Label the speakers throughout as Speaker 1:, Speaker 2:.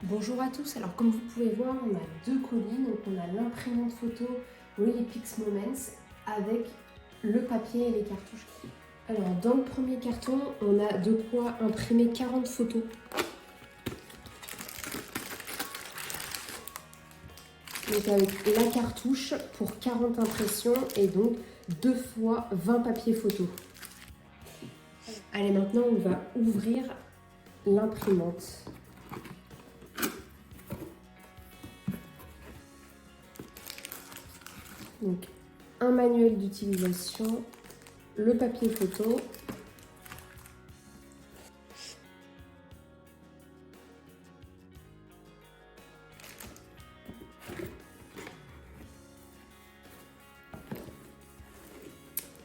Speaker 1: Bonjour à tous, alors comme vous pouvez voir, on a deux colis, donc on a l'imprimante photo Realpix Moments avec le papier et les cartouches. Alors dans le premier carton, on a de quoi imprimer 40 photos. Donc avec la cartouche pour 40 impressions et donc 2 fois 20 papiers photos. Allez, maintenant on va ouvrir l'imprimante. Donc un manuel d'utilisation, le papier photo,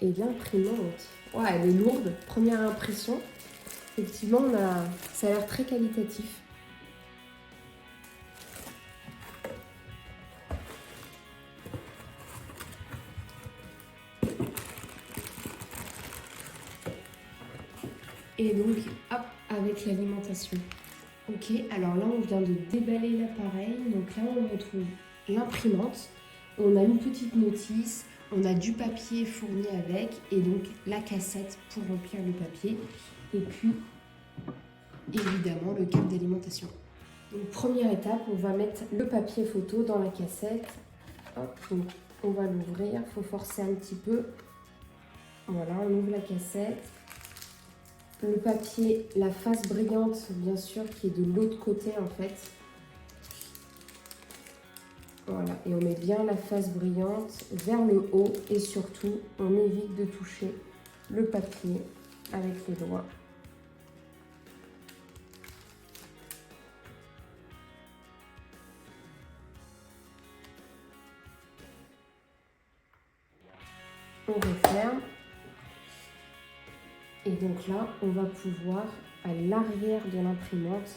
Speaker 1: et l'imprimante. Ouais, elle est lourde, première impression. Effectivement, ça a l'air très qualitatif. Et donc, hop, avec l'alimentation. Ok, alors là, on vient de déballer l'appareil. Donc là, on retrouve l'imprimante. On a une petite notice. On a du papier fourni avec. Et donc, la cassette pour remplir le papier. Et puis, évidemment, le câble d'alimentation. Donc, première étape, on va mettre le papier photo dans la cassette. Hop, donc on va l'ouvrir. Il faut forcer un petit peu. Voilà, on ouvre la cassette. Le papier, la face brillante, bien sûr, qui est de l'autre côté, en fait. Voilà, et on met bien la face brillante vers le haut. Et surtout, on évite de toucher le papier avec les doigts. On referme. Et donc là, on va pouvoir, à l'arrière de l'imprimante,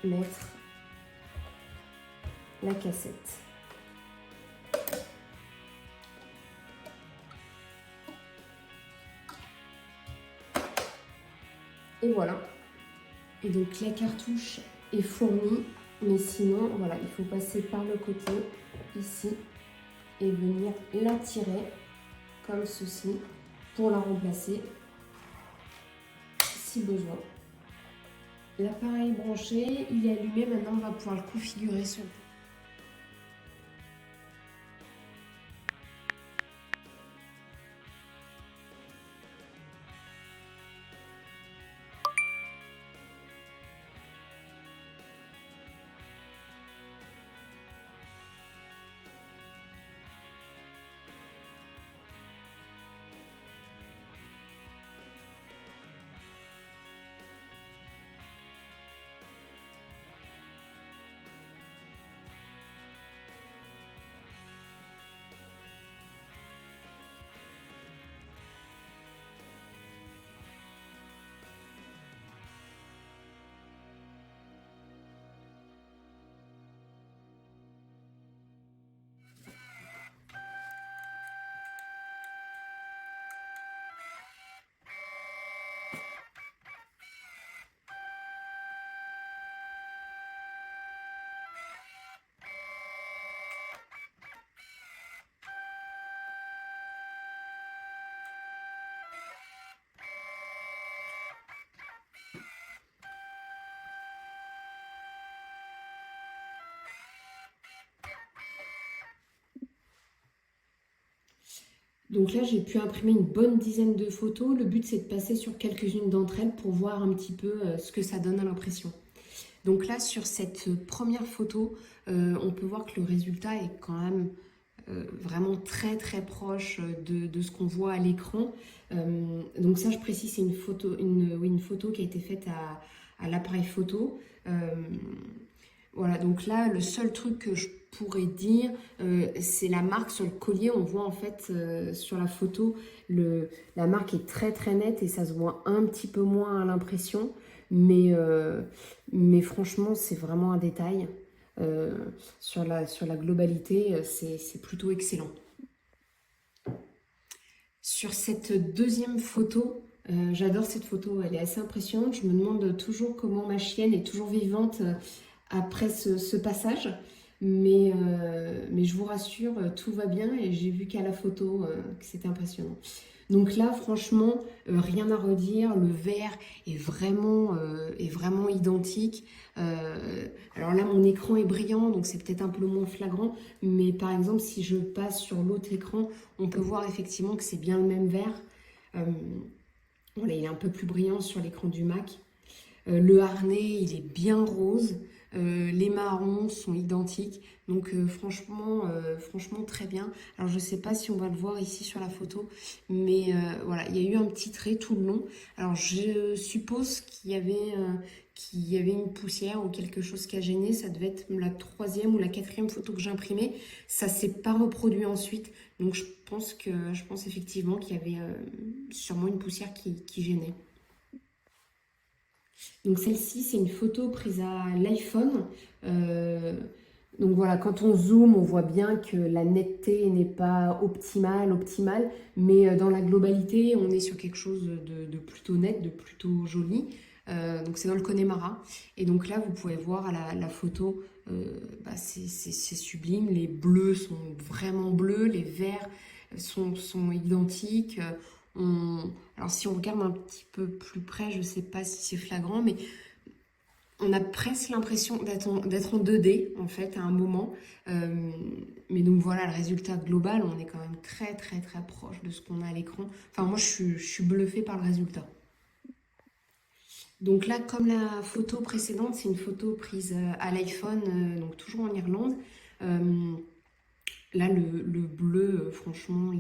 Speaker 1: mettre la cassette. Et voilà. Et donc la cartouche est fournie, mais sinon, voilà, il faut passer par le côté, ici, et venir la tirer, comme ceci, pour la remplacer, si besoin. L'appareil branché, il est allumé, maintenant on va pouvoir le configurer sur le Donc là, j'ai pu imprimer une bonne dizaine de photos. Le but, c'est de passer sur quelques-unes d'entre elles pour voir un petit peu ce que ça donne à l'impression. Donc là, sur cette première photo, on peut voir que le résultat est quand même vraiment très très proche de ce qu'on voit à l'écran. Donc ça, je précise, c'est une photo qui a été faite à l'appareil photo. Voilà, donc là, le seul truc que je pourrais dire, c'est la marque sur le collier. On voit en fait sur la photo, la marque est très très nette et ça se voit un petit peu moins à l'impression. Mais franchement, c'est vraiment un détail. Sur la globalité, c'est plutôt excellent. Sur cette deuxième photo, J'adore cette photo, elle est assez impressionnante. Je me demande toujours comment ma chienne est toujours vivante après ce passage. Mais je vous rassure, tout va bien et j'ai vu qu'à la photo que c'était impressionnant. Donc là, franchement, rien à redire. Le vert est vraiment identique. Alors là, mon écran est brillant, donc c'est peut-être un peu moins flagrant. Mais par exemple, si je passe sur l'autre écran, on peut voir effectivement que c'est bien le même vert. Euh, voilà, il est un peu plus brillant sur l'écran du Mac. Le harnais, il est bien rose. Les marrons sont identiques. Donc franchement, très bien. Alors je ne sais pas si on va le voir ici sur la photo, mais voilà, il y a eu un petit trait tout le long. Alors je suppose qu'il y avait une poussière ou quelque chose qui a gêné. Ça devait être la 3e ou la 4e photo que j'imprimais. Ça ne s'est pas reproduit ensuite. Donc je pense effectivement qu'il y avait sûrement une poussière qui gênait. Donc celle-ci, c'est une photo prise à l'iPhone. Donc voilà, quand on zoome, on voit bien que la netteté n'est pas optimale, mais dans la globalité, on est sur quelque chose de plutôt net, de plutôt joli. Donc c'est dans le Connemara. Et donc là, vous pouvez voir à la photo, c'est sublime. Les bleus sont vraiment bleus, les verts sont identiques. Alors si on regarde un petit peu plus près, je ne sais pas si c'est flagrant, mais on a presque l'impression d'être en 2D en fait à un moment. Mais donc voilà, le résultat global, on est quand même très proche de ce qu'on a à l'écran. Enfin moi je suis bluffée par le résultat. Donc là, comme la photo précédente, c'est une photo prise à l'iPhone, donc toujours en Irlande. Euh, Là, le bleu, franchement,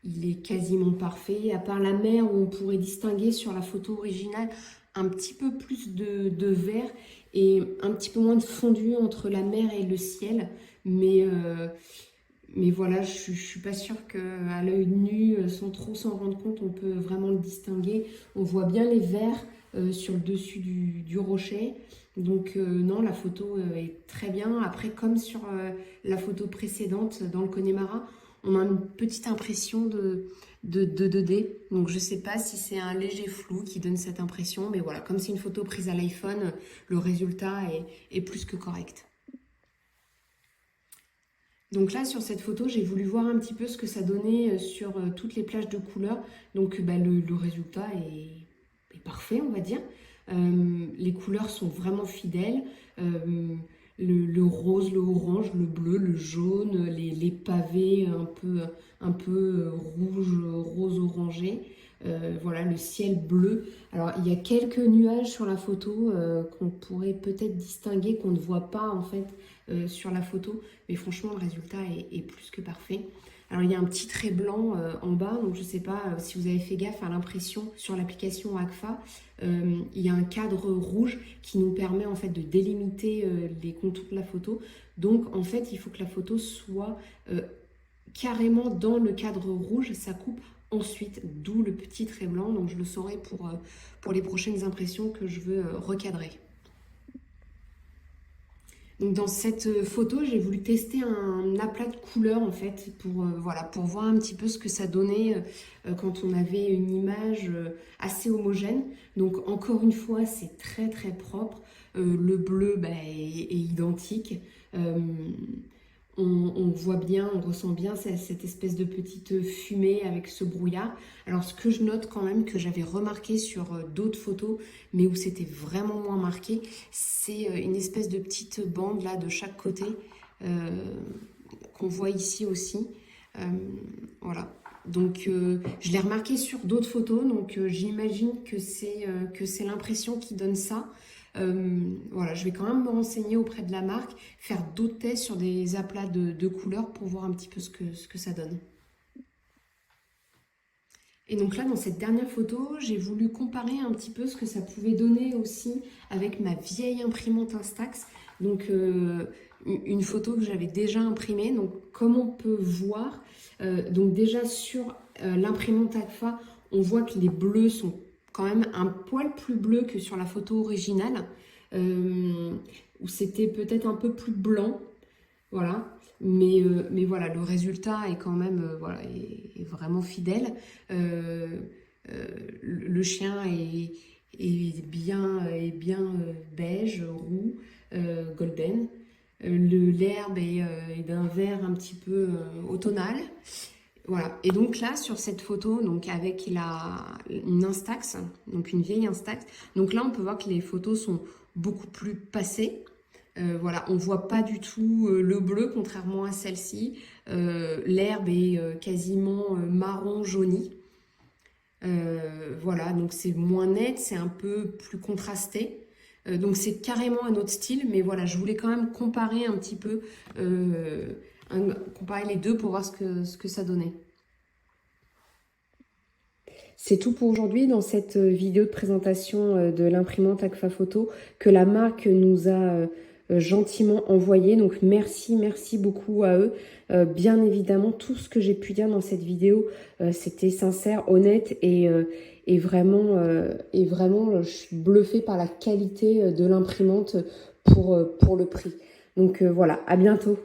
Speaker 1: il est quasiment parfait. À part la mer où on pourrait distinguer sur la photo originale un petit peu plus de vert et un petit peu moins de fondu entre la mer et le ciel. Mais voilà, je ne suis pas sûre qu'à l'œil nu, sans trop s'en rendre compte, on peut vraiment le distinguer. On voit bien les verts sur le dessus du rocher. Donc non, la photo est très bien. Après, comme sur la photo précédente dans le Connemara, on a une petite impression de 2D. Donc je ne sais pas si c'est un léger flou qui donne cette impression. Mais voilà, comme c'est une photo prise à l'iPhone, le résultat est plus que correct. Donc là, sur cette photo, j'ai voulu voir un petit peu ce que ça donnait sur toutes les plages de couleurs. Donc le résultat est parfait, on va dire. Les couleurs sont vraiment fidèles. Le rose, le orange, le bleu, le jaune, les pavés un peu rouge, rose orangé. Voilà, le ciel bleu. Alors, il y a quelques nuages sur la photo qu'on pourrait peut-être distinguer, qu'on ne voit pas en fait sur la photo. Mais franchement, le résultat est plus que parfait. Alors, il y a un petit trait blanc en bas, donc je ne sais pas si vous avez fait gaffe à l'impression sur l'application Agfa. Il y a un cadre rouge qui nous permet en fait de délimiter les contours de la photo. Donc, en fait, il faut que la photo soit carrément dans le cadre rouge, ça coupe ensuite, d'où le petit trait blanc. Donc, je le saurai pour les prochaines impressions que je veux recadrer. Donc dans cette photo, j'ai voulu tester un aplat de couleurs en fait voilà, pour voir un petit peu ce que ça donnait quand on avait une image assez homogène. Donc encore une fois, c'est très propre. Le bleu est identique. On voit bien, on ressent bien cette espèce de petite fumée avec ce brouillard. Alors ce que je note quand même, que j'avais remarqué sur d'autres photos, mais où c'était vraiment moins marqué, c'est une espèce de petite bande là de chaque côté, qu'on voit ici aussi. Voilà. Donc je l'ai remarqué sur d'autres photos, donc j'imagine que c'est l'impression qui donne ça. Voilà, je vais quand même me renseigner auprès de la marque, faire d'autres tests sur des aplats de couleurs pour voir un petit peu ce que ça donne. Et donc là, dans cette dernière photo, j'ai voulu comparer un petit peu ce que ça pouvait donner aussi avec ma vieille imprimante Instax. Donc une photo que j'avais déjà imprimée. Donc comme on peut voir, donc déjà sur l'imprimante Agfa, on voit que les bleus sont quand même un poil plus bleus que sur la photo originale, où c'était peut-être un peu plus blanc. Voilà. Mais voilà, le résultat est quand même voilà, est vraiment fidèle. le chien est bien beige, roux, golden. L'herbe est d'un vert un petit peu automnal. Voilà. Et donc là, sur cette photo, donc avec une Instax, donc une vieille Instax, donc là, on peut voir que les photos sont beaucoup plus passées. Voilà, on voit pas du tout le bleu, contrairement à celle-ci. L'herbe est quasiment marron jauni. Voilà, donc c'est moins net, c'est un peu plus contrasté. Donc c'est carrément un autre style, mais voilà, je voulais quand même comparer un petit peu, comparer les deux pour voir ce que ça donnait. C'est tout pour aujourd'hui dans cette vidéo de présentation de l'imprimante Agfa Photo que la marque nous a gentiment envoyé. Donc merci beaucoup à eux. Bien évidemment, tout ce que j'ai pu dire dans cette vidéo, c'était sincère, honnête et vraiment, je suis bluffée par la qualité de l'imprimante pour le prix. Donc voilà, à bientôt.